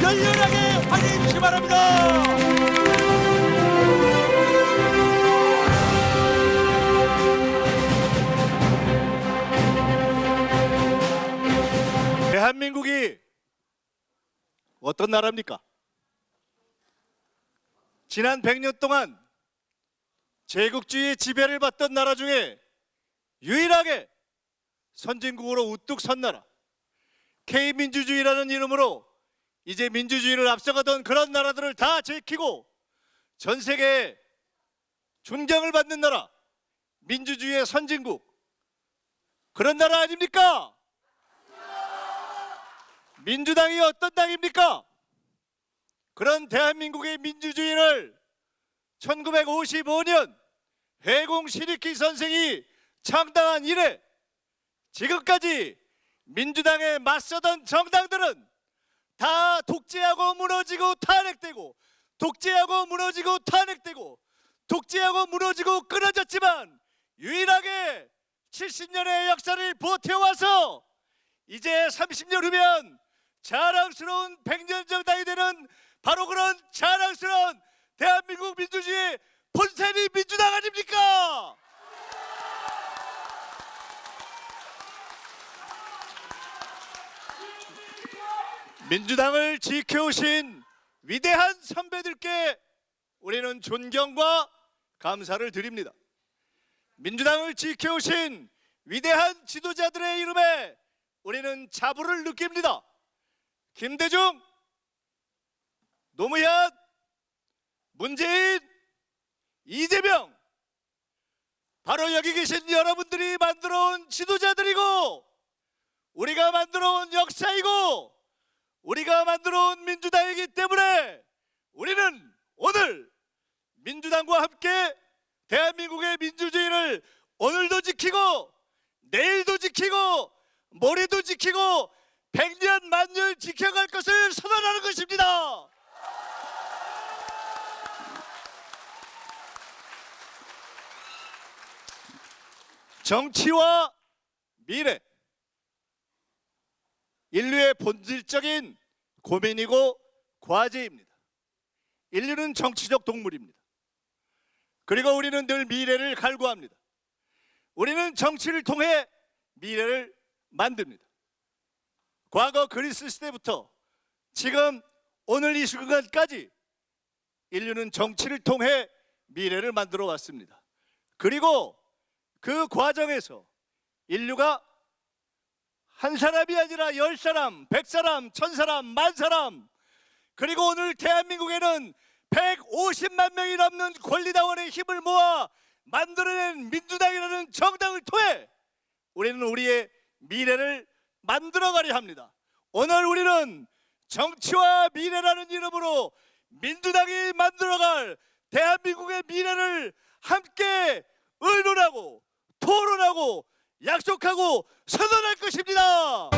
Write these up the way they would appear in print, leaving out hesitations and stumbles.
열렬하게 환영해 주시기 바랍니다. 대한민국이 어떤 나라입니까? 지난 100년 동안 제국주의의 지배를 받던 나라 중에 유일하게 선진국으로 우뚝 선 나라, K민주주의라는 이름으로 이제 민주주의를 앞서가던 그런 나라들을 다 제키고 전 세계에 존경을 받는 나라, 민주주의의 선진국, 그런 나라 아닙니까? 민주당이 어떤 당입니까? 그런 대한민국의 민주주의를 1955년 회공 시리키 선생이 창당한 이래 지금까지 민주당에 맞서던 정당들은 다 독재하고 무너지고 탄핵되고, 독재하고 무너지고 탄핵되고, 독재하고 무너지고 끊어졌지만 유일하게 70년의 역사를 버텨와서 이제 30년 후면 자랑스러운 100년 정당이 되는 바로 그런 자랑스러운 대한민국 민주주의의 본산이 민주당 아닙니까? 민주당을 지켜오신 위대한 선배들께 우리는 존경과 감사를 드립니다. 민주당을 지켜오신 위대한 지도자들의 이름에 우리는 자부를 느낍니다. 김대중, 노무현, 문재인, 이재명, 바로 여기 계신 여러분들이 만들어온 지도자들이고 우리가 만들어온 역사이고 우리가 만들어온 민주당이기 때문에 우리는 오늘 민주당과 함께 대한민국의 민주주의를 오늘도 지키고 내일도 지키고 모레도 지키고 100년 만년 지켜갈 것을 선언하는 것입니다. 정치와 미래, 인류의 본질적인 고민이고 과제입니다. 인류는 정치적 동물입니다. 그리고 우리는 늘 미래를 갈구합니다. 우리는 정치를 통해 미래를 만듭니다. 과거 그리스 시대부터 지금 오늘 이 순간까지 인류는 정치를 통해 미래를 만들어 왔습니다. 그리고 그 과정에서 인류가 한 사람이 아니라 10사람, 100사람, 1000사람, 10,000사람, 그리고 오늘 대한민국에는 150만 명이 넘는 권리당원의 힘을 모아 만들어낸 민주당이라는 정당을 통해 우리는 우리의 미래를 만들어가려 합니다. 오늘 우리는 정치와 미래라는 이름으로 민주당이 만들어갈 대한민국의 미래를 함께 의논하고 토론하고 약속하고 선언할 것입니다.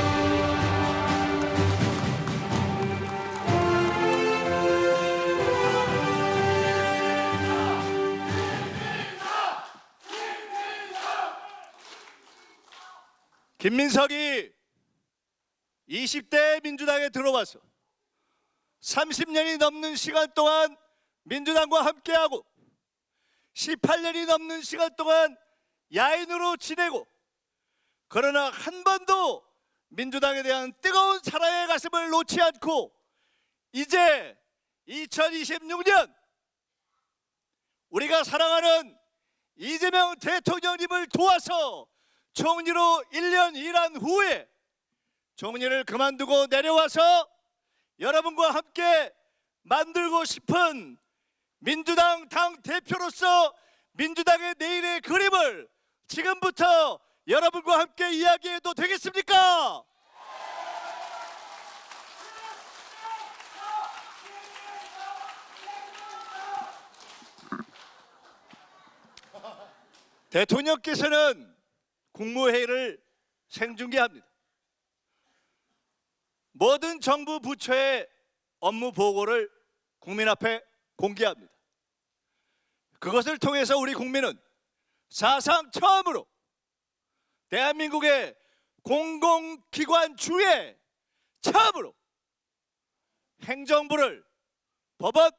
김민석이 20대 민주당에 들어와서 30년이 넘는 시간 동안 민주당과 함께하고 18년이 넘는 시간 동안 야인으로 지내고, 그러나 한 번도 민주당에 대한 뜨거운 사랑의 가슴을 놓지 않고 이제 2026년 우리가 사랑하는 이재명 대통령님을 도와서 총리로 1년 일한 후에 총리를 그만두고 내려와서 여러분과 함께 만들고 싶은 민주당 당 대표로서 민주당의 내일의 그림을 지금부터 여러분과 함께 이야기해도 되겠습니까? 대통령께서는 국무회의를 생중계합니다. 모든 정부 부처의 업무 보고를 국민 앞에 공개합니다. 그것을 통해서 우리 국민은 사상 처음으로 대한민국의 공공기관 주에 처음으로 행정부를 법원,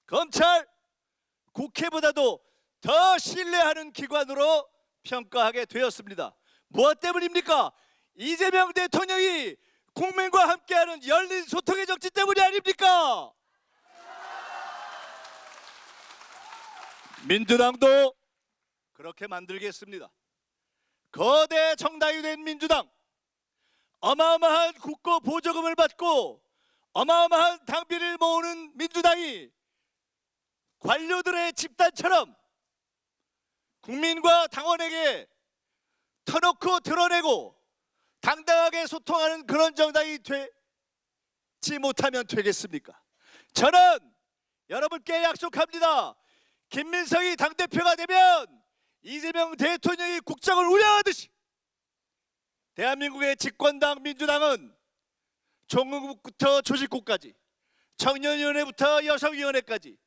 검찰, 국회보다도 더 신뢰하는 기관으로 평가하게 되었습니다. 무엇 때문입니까? 이재명 대통령이 국민과 함께하는 열린 소통의 정치 때문이 아닙니까? 민주당도 그렇게 만들겠습니다. 거대 정당이 된 민주당, 어마어마한 국고 보조금을 받고 어마어마한 당비를 모으는 민주당이 관료들의 집단처럼 국민과 당원에게 터놓고 드러내고 당당하게 소통하는 그런 정당이 되지 못하면 되겠습니까? 저는 여러분께 약속합니다. 김민석이 당대표가 되면 이재명 대통령이 국정을 운영하듯이 대한민국의 집권당 민주당은 총무국부터 조직국까지, 청년위원회부터 여성위원회까지,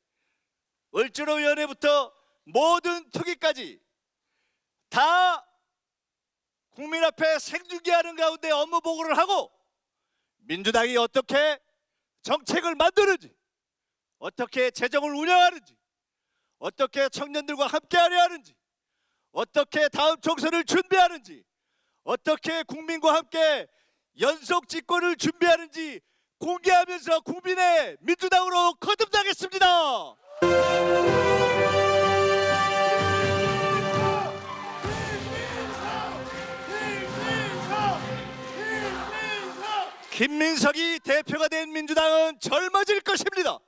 을지로위원회부터 모든 특위까지 다 국민 앞에 생중계하는 가운데 업무 보고를 하고 민주당이 어떻게 정책을 만드는지, 어떻게 재정을 운영하는지, 어떻게 청년들과 함께하려 하는지, 어떻게 다음 총선을 준비하는지, 어떻게 국민과 함께 연속 집권을 준비하는지 공개하면서 국민의 민주당으로 거듭나겠습니다. 김민석이 대표가 된 민주당은 젊어질 것입니다.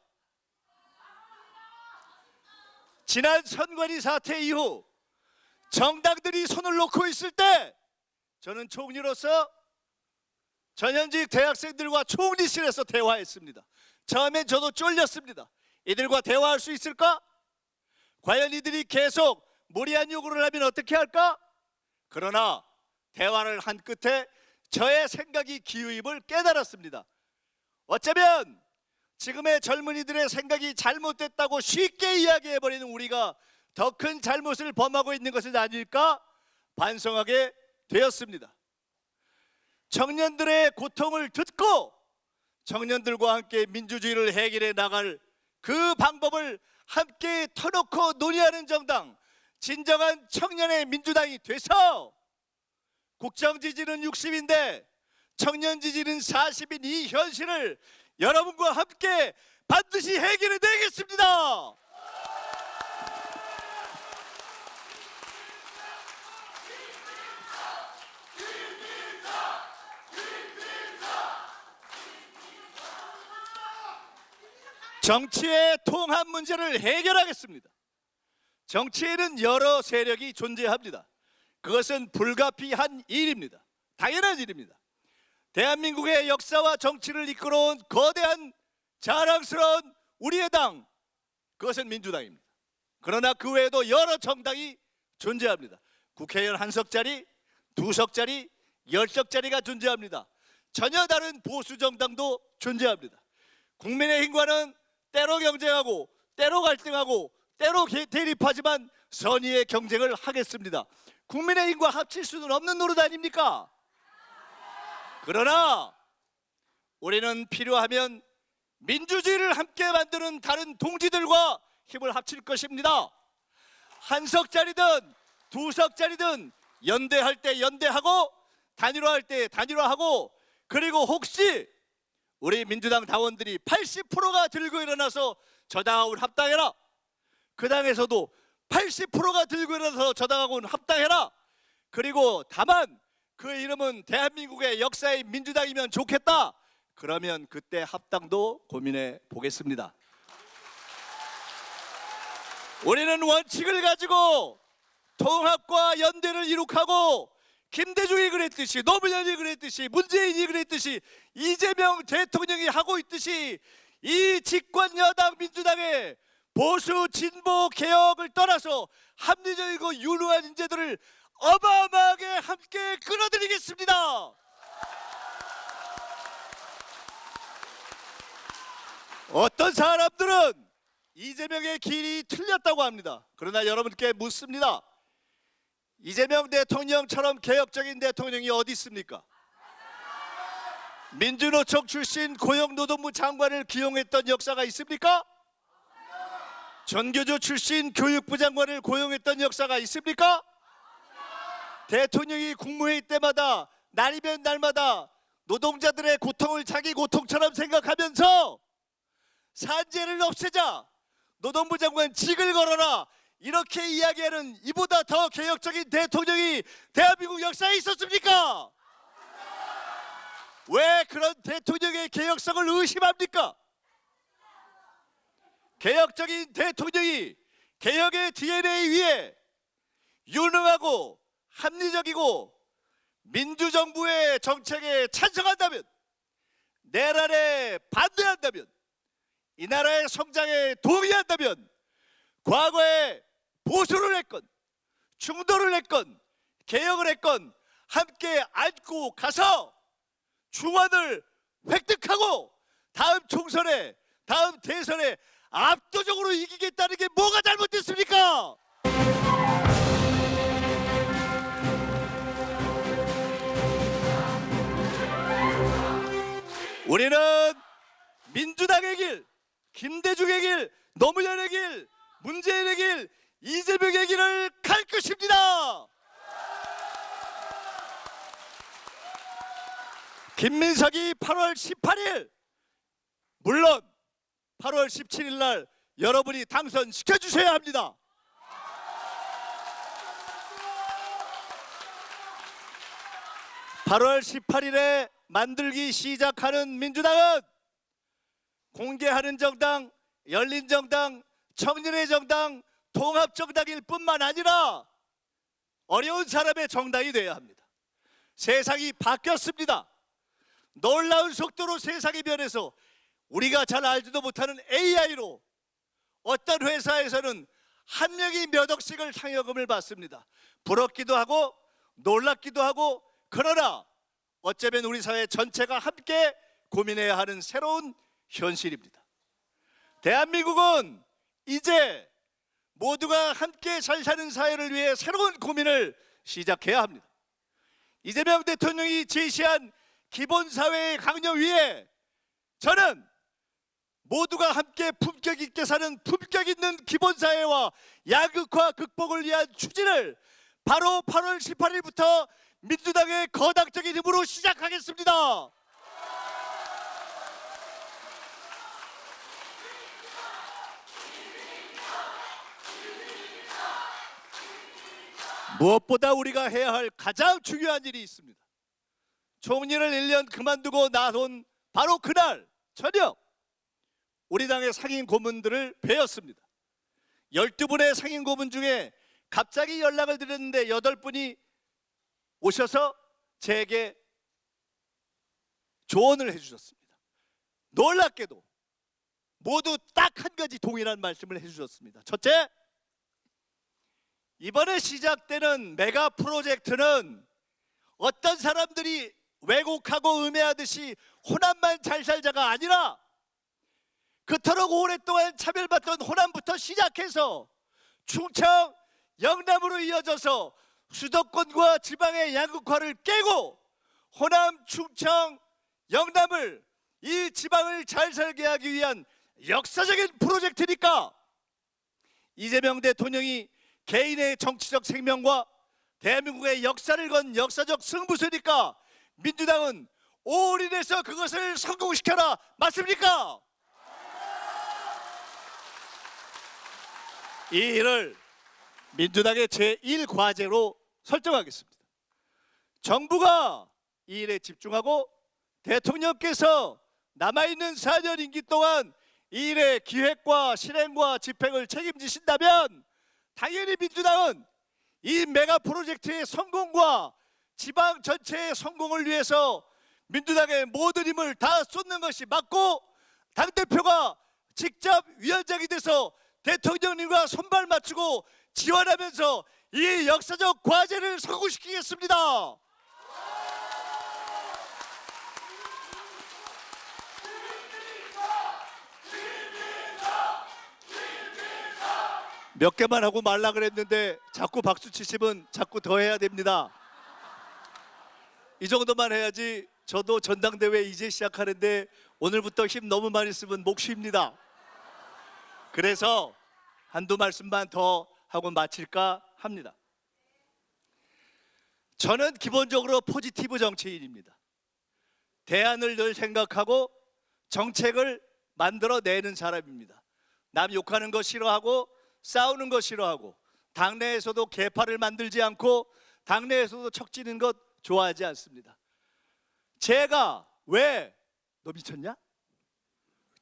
지난 선관위 사태 이후 정당들이 손을 놓고 있을 때 저는 총리로서 전현직 대학생들과 총리실에서 대화했습니다. 처음엔 저도 쫄렸습니다. 이들과 대화할 수 있을까? 과연 이들이 계속 무리한 요구를 하면 어떻게 할까? 그러나 대화를 한 끝에 저의 생각이 기우임을 깨달았습니다. 어쩌면 지금의 젊은이들의 생각이 잘못됐다고 쉽게 이야기해버리는 우리가 더 큰 잘못을 범하고 있는 것은 아닐까 반성하게 되었습니다. 청년들의 고통을 듣고 청년들과 함께 민주주의를 해결해 나갈 그 방법을 함께 터놓고 논의하는 정당, 진정한 청년의 민주당이 돼서 국정 지지는 60인데 청년 지지는 40인 이 현실을 여러분과 함께 반드시 해결해 내겠습니다. 정치의 통합 문제를 해결하겠습니다. 정치에는 여러 세력이 존재합니다. 그것은 불가피한 일입니다. 당연한 일입니다. 대한민국의 역사와 정치를 이끌어온 거대한 자랑스러운 우리의 당, 그것은 민주당입니다. 그러나 그 외에도 여러 정당이 존재합니다. 국회의원 1석짜리, 2석짜리, 10석짜리가 존재합니다. 전혀 다른 보수 정당도 존재합니다. 국민의힘과는 때로 경쟁하고 때로 갈등하고 때로 대립하지만 선의의 경쟁을 하겠습니다. 국민의힘과 합칠 수는 없는 노릇 아닙니까? 그러나 우리는 필요하면 민주주의를 함께 만드는 다른 동지들과 힘을 합칠 것입니다. 1석짜리든 2석짜리든 연대할 때 연대하고 단일화할 때 단일화하고, 그리고 혹시 우리 민주당 당원들이 80%가 들고 일어나서 저 당하고는 합당해라, 그 당에서도 80%가 들고 일어나서 저 당하고는 합당해라, 그리고 다만 그 이름은 대한민국의 역사의 민주당이면 좋겠다, 그러면 그때 합당도 고민해 보겠습니다. 우리는 원칙을 가지고 통합과 연대를 이룩하고 김대중이 그랬듯이, 노무현이 그랬듯이, 문재인이 그랬듯이, 이재명 대통령이 하고 있듯이 이 집권 여당 민주당의 보수 진보 개혁을 떠나서 합리적이고 유능한 인재들을 어마어마하게 함께 끌어들이겠습니다. 어떤 사람들은 이재명의 길이 틀렸다고 합니다. 그러나 여러분께 묻습니다. 이재명 대통령처럼 개혁적인 대통령이 어디 있습니까? 민주노총 출신 고용노동부 장관을 기용했던 역사가 있습니까? 전교조 출신 교육부 장관을 고용했던 역사가 있습니까? 대통령이 국무회의 때마다 날이면 날마다 노동자들의 고통을 자기 고통처럼 생각하면서 산재를 없애자, 노동부 장관 직을 걸어라, 이렇게 이야기하는 이보다 더 개혁적인 대통령이 대한민국 역사에 있었습니까? 왜 그런 대통령의 개혁성을 의심합니까? 개혁적인 대통령이 개혁의 DNA 위에 유능하고 합리적이고 민주정부의 정책에 찬성한다면, 내란에 반대한다면, 이 나라의 성장에 동의한다면 과거에 보수를 했건 충돌을 했건 개혁을 했건 함께 안고 가서 중원을 획득하고 다음 총선에, 다음 대선에 압도적으로 이기겠다는 게 뭐가 잘못됐습니까? 우리는 민주당의 길, 김대중의 길, 노무현의 길, 문재인의 길, 이재명의 길을 갈 것입니다. 김민석이 8월 18일, 물론 8월 17일 날 여러분이 당선시켜 주셔야 합니다. (8월 18일에) 만들기 시작하는 민주당은 공개하는 정당, 열린 정당, 청년의 정당, 통합정당일 뿐만 아니라 어려운 사람의 정당이 되어야 합니다. 세상이 바뀌었습니다. 놀라운 속도로 세상이 변해서 우리가 잘 알지도 못하는 AI로 어떤 회사에서는 한 명이 몇 억씩을 상여금을 받습니다. 부럽기도 하고 놀랍기도 하고, 그러나 어쩌면 우리 사회 전체가 함께 고민해야 하는 새로운 현실입니다. 대한민국은 이제 모두가 함께 잘 사는 사회를 위해 새로운 고민을 시작해야 합니다. 이재명 대통령이 제시한 기본사회의 강령 위에 저는 모두가 함께 품격 있게 사는 품격 있는 기본사회와 양극화 극복을 위한 추진을 바로 8월 18일부터 민주당의 거당적인 힘으로 시작하겠습니다. 무엇보다 우리가 해야 할 가장 중요한 일이 있습니다. 총리를 1년 그만두고 나선 바로 그날 저녁 우리 당의 상임 고문들을 뵈었습니다. 12분의 상임 고문 중에 갑자기 연락을 드렸는데 8분이 오셔서 제게 조언을 해주셨습니다. 놀랍게도 모두 딱 한 가지 동일한 말씀을 해주셨습니다. 첫째, 이번에 시작되는 메가 프로젝트는 어떤 사람들이 왜곡하고 음해하듯이 호남만 잘 살자가 아니라 그토록 오랫동안 차별받던 호남부터 시작해서 충청, 영남으로 이어져서 수도권과 지방의 양극화를 깨고 호남, 충청, 영남을, 이 지방을 잘 살게 하기 위한 역사적인 프로젝트니까 이재명 대통령이 개인의 정치적 생명과 대한민국의 역사를 건 역사적 승부수니까 민주당은 올인해서 그것을 성공시켜라. 맞습니까? 이 일을 민주당의 제1과제로 설정하겠습니다. 정부가 이 일에 집중하고 대통령께서 남아있는 4년 임기 동안 이 일의 기획과 실행과 집행을 책임지신다면 당연히 민주당은 이 메가 프로젝트의 성공과 지방 전체의 성공을 위해서 민주당의 모든 힘을 다 쏟는 것이 맞고, 당대표가 직접 위원장이 돼서 대통령님과 손발 맞추고 지원하면서 이 역사적 과제를 성공시키겠습니다. 몇 개만 하고 말라 그랬는데 자꾸 박수 치시면 자꾸 더 해야 됩니다. 이 정도만 해야지 저도 전당대회 이제 시작하는데 오늘부터 힘 너무 많이 쓰면 목 쉽니다. 그래서 한두 말씀만 더 하고 마칠까 합니다. 저는 기본적으로 포지티브 정치인입니다. 대안을 늘 생각하고 정책을 만들어내는 사람입니다. 남 욕하는 거 싫어하고 싸우는 거 싫어하고 당내에서도 개파를 만들지 않고 당내에서도 척지는 것 좋아하지 않습니다. 제가 왜 너 미쳤냐?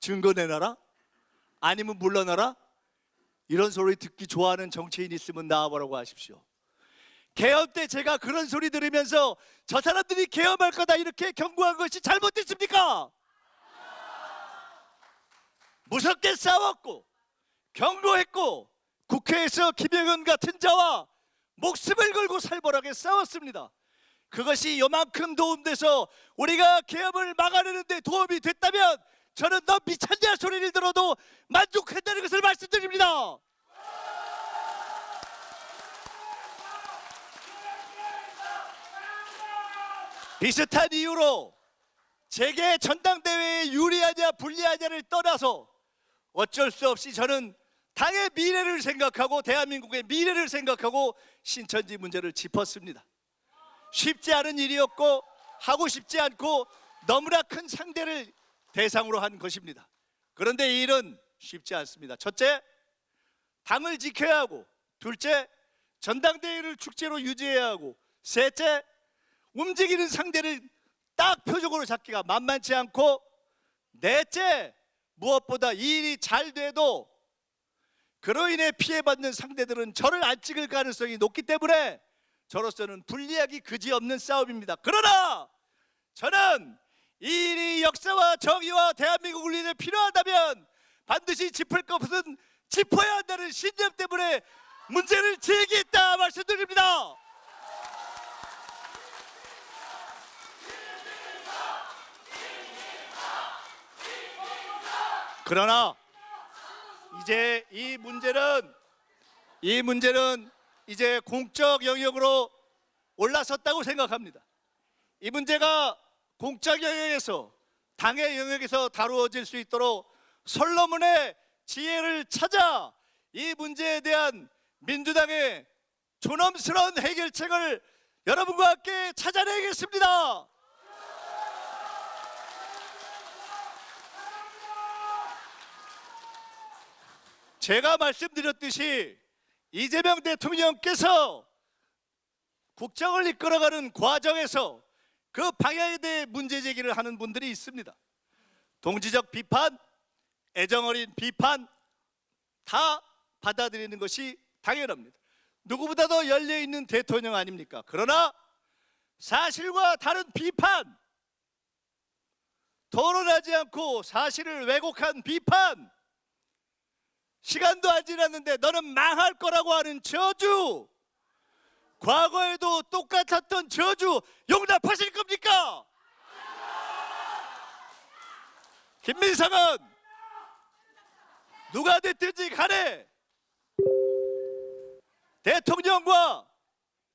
증거 내놔라? 아니면 물러나라? 이런 소리 듣기 좋아하는 정치인 있으면 나와보라고 하십시오. 계엄 때 제가 그런 소리 들으면서 저 사람들이 계엄할 거다 이렇게 경고한 것이 잘못됐습니까? 무섭게 싸웠고 경고했고 국회에서 김영현 같은 자와 목숨을 걸고 살벌하게 싸웠습니다. 그것이 요만큼 도움돼서 우리가 계엄을 막아내는 데 도움이 됐다면 저는 너 미쳤냐 소리를 들어도 만족한다는 것을 말씀드립니다. 비슷한 이유로 제게 전당대회에 유리하냐 불리하냐를 떠나서 어쩔 수 없이 저는 당의 미래를 생각하고 대한민국의 미래를 생각하고 신천지 문제를 짚었습니다. 쉽지 않은 일이었고 하고 싶지 않고 너무나 큰 상대를 대상으로 한 것입니다. 그런데 이 일은 쉽지 않습니다. 첫째, 당을 지켜야 하고, 둘째, 전당대회를 축제로 유지해야 하고, 셋째, 움직이는 상대를 딱 표적으로 잡기가 만만치 않고, 넷째, 무엇보다 이 일이 잘 돼도 그로 인해 피해받는 상대들은 저를 안 찍을 가능성이 높기 때문에 저로서는 불리하기 그지없는 싸움입니다. 그러나 저는 이 일이 역사와 정의와 대한민국을 위해 필요하다면 반드시 짚을 것은 짚어야 한다는 신념 때문에 문제를 제기했다 말씀드립니다. 그러나 이제 이 문제는 이제 공적 영역으로 올라섰다고 생각합니다. 이 문제가 공적 영역에서 당의 영역에서 다루어질 수 있도록 솔로몬의 지혜를 찾아 이 문제에 대한 민주당의 존엄스러운 해결책을 여러분과 함께 찾아내겠습니다. 제가 말씀드렸듯이 이재명 대통령께서 국정을 이끌어가는 과정에서 그 방향에 대해 문제 제기를 하는 분들이 있습니다. 동지적 비판, 애정어린 비판 다 받아들이는 것이 당연합니다. 누구보다도 열려있는 대통령 아닙니까? 그러나 사실과 다른 비판, 토론하지 않고 사실을 왜곡한 비판, 시간도 안 지났는데 너는 망할 거라고 하는 저주, 과거에도 똑같았던 저주 용납하실 겁니까? 김민상은 누가 됐든지 간에 대통령과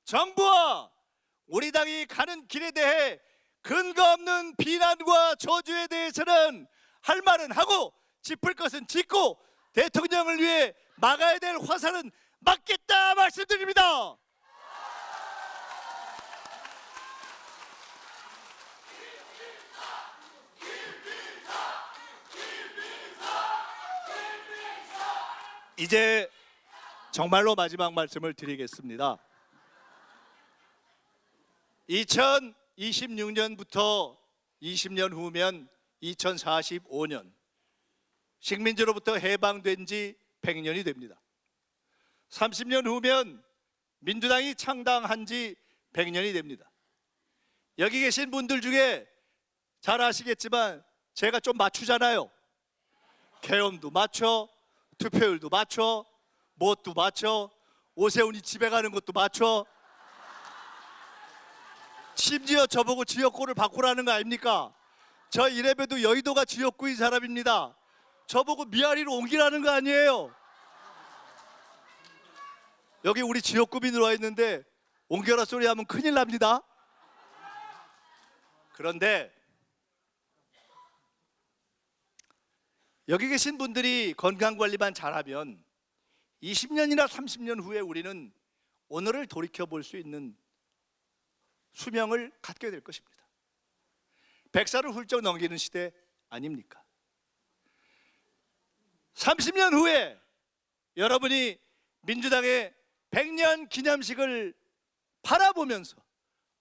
정부와 우리 당이 가는 길에 대해 근거 없는 비난과 저주에 대해서는 할 말은 하고 짚을 것은 짚고 대통령을 위해 막아야 될 화살은 막겠다 말씀드립니다. 이제 정말로 마지막 말씀을 드리겠습니다. 2026년부터 20년 후면 2045년 식민지로부터 해방된 지 100년이 됩니다. 30년 후면 민주당이 창당한 지 100년이 됩니다. 여기 계신 분들 중에 잘 아시겠지만 제가 좀 맞추잖아요. 계엄도 맞춰, 투표율도 맞춰, 뭣도 맞춰, 오세훈이 집에 가는 것도 맞춰. 심지어 저보고 지역구를 바꾸라는 거 아닙니까? 저 이래봬도 여의도가 지역구인 사람입니다. 저보고 미아리로 옮기라는 거 아니에요. 여기 우리 지역구민으로 와 있는데 옮겨라 소리 하면 큰일 납니다. 그런데 여기 계신 분들이 건강관리만 잘하면 20년이나 30년 후에 우리는 오늘을 돌이켜볼 수 있는 수명을 갖게 될 것입니다. 100살을 훌쩍 넘기는 시대 아닙니까? 30년 후에 여러분이 민주당의 100년 기념식을 바라보면서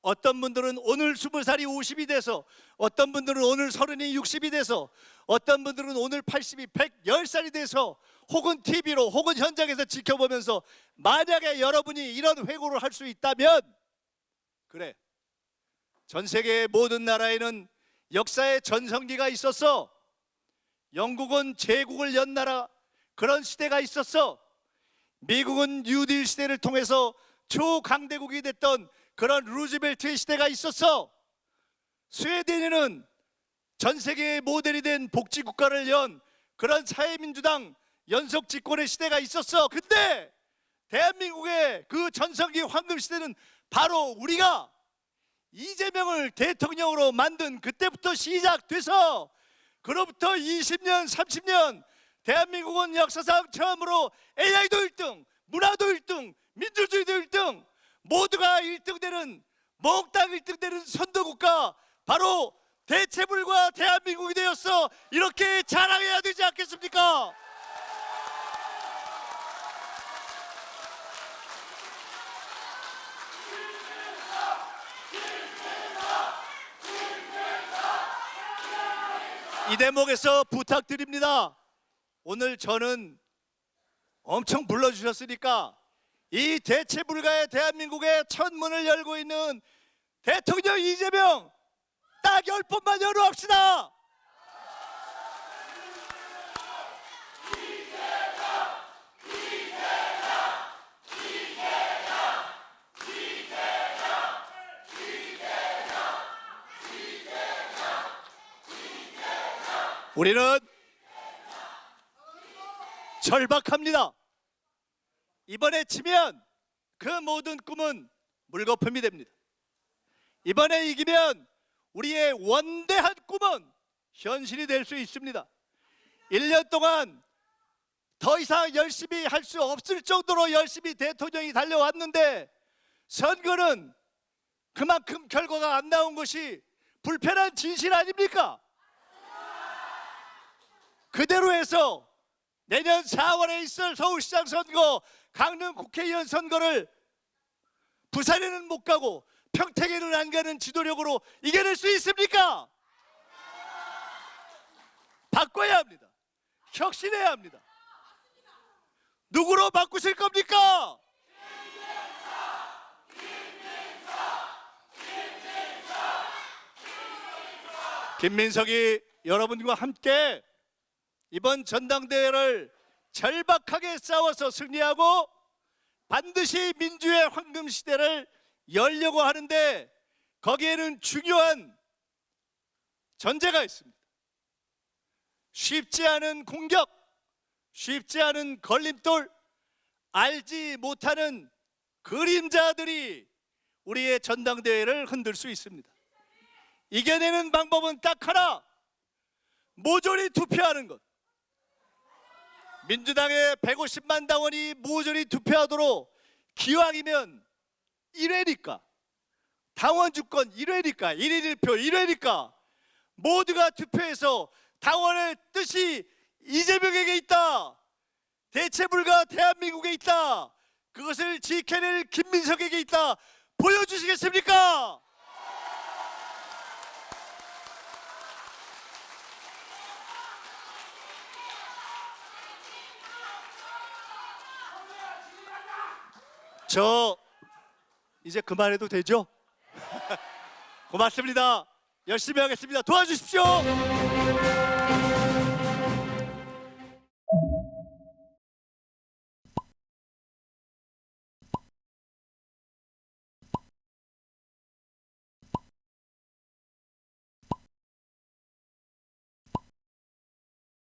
어떤 분들은 오늘 20살이 50이 돼서, 어떤 분들은 오늘 30이 60이 돼서, 어떤 분들은 오늘 80이 110살이 돼서, 혹은 TV로 혹은 현장에서 지켜보면서 만약에 여러분이 이런 회고를 할 수 있다면, 그래, 전 세계의 모든 나라에는 역사의 전성기가 있었어. 영국은 제국을 연 나라, 그런 시대가 있었어. 미국은 뉴딜 시대를 통해서 초강대국이 됐던 그런 루즈벨트의 시대가 있었어. 스웨덴에는 전 세계의 모델이 된 복지국가를 연 그런 사회민주당 연속 집권의 시대가 있었어. 근데 대한민국의 그 전성기 황금 시대는 바로 우리가 이재명을 대통령으로 만든 그때부터 시작돼서, 그로부터 20년, 30년 대한민국은 역사상 처음으로 AI도 1등, 문화도 1등, 민주주의도 1등, 모두가 1등 되는, 몽땅 1등 되는 선도국가, 바로 대체불과 대한민국이 되었어. 이렇게 자랑해야 되지 않겠습니까? 이 대목에서 부탁드립니다. 오늘 저는 엄청 불러주셨으니까 이 대체불가의 대한민국의 첫 문을 열고 있는 대통령 이재명 딱 10번만 열어합시다. 우리는 절박합니다. 이번에 치면 그 모든 꿈은 물거품이 됩니다. 이번에 이기면 우리의 원대한 꿈은 현실이 될 수 있습니다. 1년 동안 더 이상 열심히 할 수 없을 정도로 열심히 대통령이 달려왔는데, 선거는 그만큼 결과가 안 나온 것이 불편한 진실 아닙니까? 그대로 해서 내년 4월에 있을 서울시장 선거, 강릉 국회의원 선거를 부산에는 못 가고 평택에는 안 가는 지도력으로 이겨낼 수 있습니까? 바꿔야 합니다. 혁신해야 합니다. 누구로 바꾸실 겁니까? 김민석이 여러분과 함께 이번 전당대회를 절박하게 싸워서 승리하고 반드시 민주의 황금 시대를 열려고 하는데, 거기에는 중요한 전제가 있습니다. 쉽지 않은 공격, 쉽지 않은 걸림돌, 알지 못하는 그림자들이 우리의 전당대회를 흔들 수 있습니다. 이겨내는 방법은 딱 하나, 모조리 투표하는 것. 민주당의 150만 당원이 모조리 투표하도록, 기왕이면 1회니까, 당원 주권 1회니까, 1인 1표 1회니까 모두가 투표해서 당원의 뜻이 이재명에게 있다, 대체불가 대한민국에 있다, 그것을 지켜낼 김민석에게 있다, 보여주시겠습니까? 저 이제 그만해도 되죠? 고맙습니다. 열심히 하겠습니다. 도와주십시오.